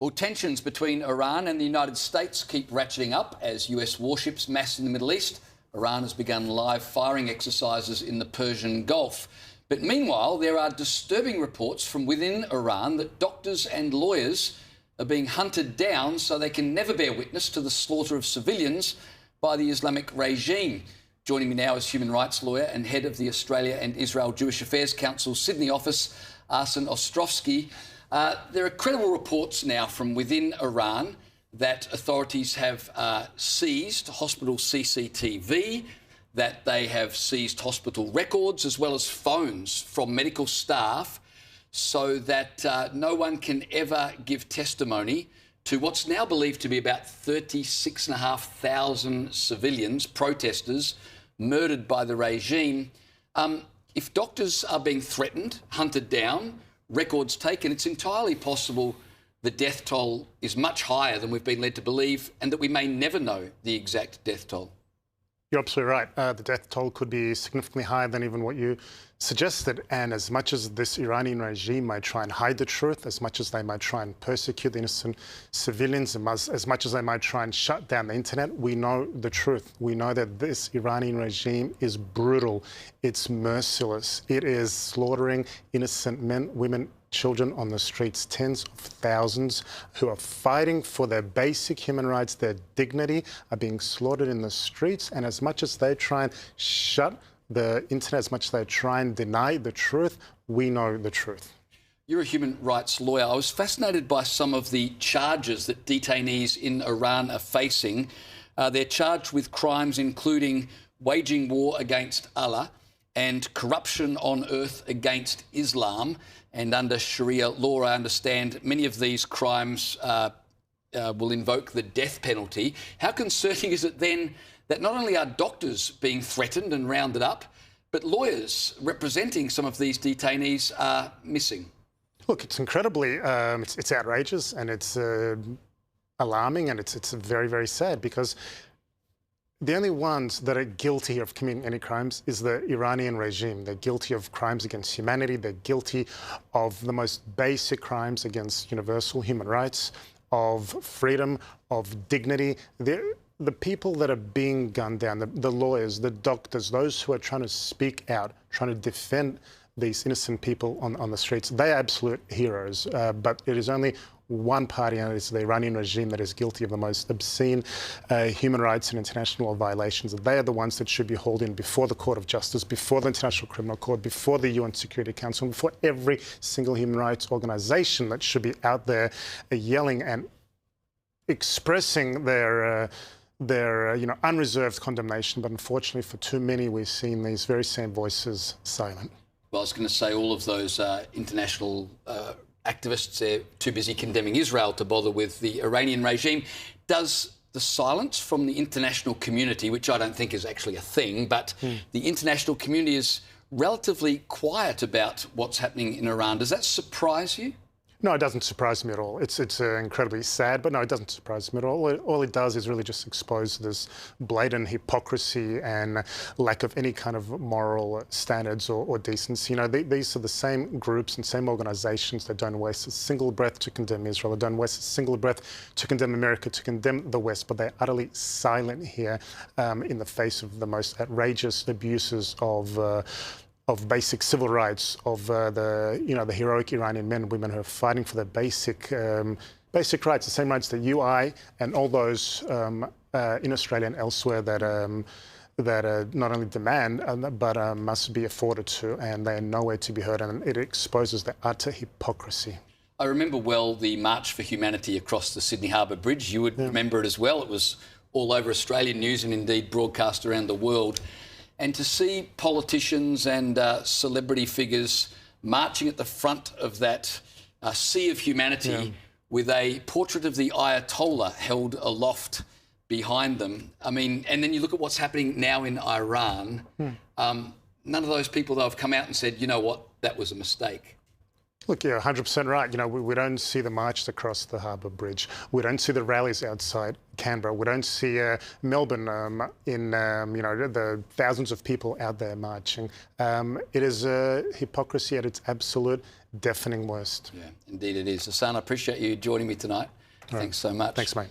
Well, tensions between Iran and the United States keep ratcheting up as US warships mass in the Middle East. Iran has begun live firing exercises in the Persian Gulf. But meanwhile, there are disturbing reports from within Iran that doctors and lawyers are being hunted down so they can never bear witness to the slaughter of civilians by the Islamic regime. Joining me now is human rights lawyer and head of the Australia and Israel Jewish Affairs Council Sydney office, Arsen Ostrovsky. There are credible reports now from within Iran that authorities have seized hospital CCTV, that they have seized hospital records as well as phones from medical staff so that no one can ever give testimony to what's now believed to be about 36,500 civilians, protesters, murdered by the regime. If doctors are being threatened, hunted down, records taken, it's entirely possible the death toll is much higher than we've been led to believe and that we may never know the exact death toll. You're absolutely right. The death toll could be significantly higher than even what you suggested. And as much as this Iranian regime might try and hide the truth, as much as they might try and persecute the innocent civilians, as much as they might try and shut down the internet, we know the truth. We know that this Iranian regime is brutal. It's merciless. It is slaughtering innocent men, women, children on the streets, tens of thousands who are fighting for their basic human rights, their dignity, are being slaughtered in the streets. And as much as they try and shut the internet, as much as they try and deny the truth, we know the truth. You're a human rights lawyer. I was fascinated by some of the charges that detainees in Iran are facing. They're charged with crimes including waging war against Allah and corruption on earth against Islam. And under Sharia law, I understand many of these crimes will invoke the death penalty. How concerning is it then that not only are doctors being threatened and rounded up, but lawyers representing some of these detainees are missing? Look, it's incredibly, it's outrageous and it's alarming and it's very, very sad because the only ones that are guilty of committing any crimes is the Iranian regime. They're guilty of crimes against humanity. They're guilty of the most basic crimes against universal human rights, of freedom, of dignity. The people that are being gunned down, the lawyers, the doctors, those who are trying to speak out, trying to defend these innocent people on the streets, they are absolute heroes. But it is only one party, and it's the Iranian regime, that is guilty of the most obscene human rights and international law violations. They are the ones that should be hauled in before the Court of Justice, before the International Criminal Court, before the UN Security Council, before every single human rights organisation that should be out there yelling and expressing their unreserved condemnation. But unfortunately for too many, we've seen these very same voices silent. Well, I was going to say all of those international activists, they're too busy condemning Israel to bother with the Iranian regime. Does the silence from the international community, which I don't think is actually a thing, but the international community is relatively quiet about what's happening in Iran, does that surprise you? No, it doesn't surprise me at all. It's incredibly sad, but no, it doesn't surprise me at all. All it does is really just expose this blatant hypocrisy and lack of any kind of moral standards or decency. You know, these are the same groups and same organisations that don't waste a single breath to condemn Israel, that don't waste a single breath to condemn America, to condemn the West, but they're utterly silent here in the face of the most outrageous abuses of basic civil rights, of the heroic Iranian men and women who are fighting for their basic rights, the same rights that you, I, and all those in Australia and elsewhere that not only demand but must be afforded to, and they are nowhere to be heard, and it exposes the utter hypocrisy. I remember well the March for Humanity across the Sydney Harbour Bridge. You would remember it as well. It was all over Australian news and indeed broadcast around the world. And to see politicians and celebrity figures marching at the front of that sea of humanity with a portrait of the Ayatollah held aloft behind them. I mean, and then you look at what's happening now in Iran. None of those people, though, have come out and said, you know what, that was a mistake. Look, you're 100% right. You know, we don't see the marches across the Harbour Bridge. We don't see the rallies outside Canberra. We don't see Melbourne you know, the thousands of people out there marching. It is hypocrisy at its absolute deafening worst. Yeah, indeed it is. Arsen, I appreciate you joining me tonight. Thanks so much. Thanks, mate.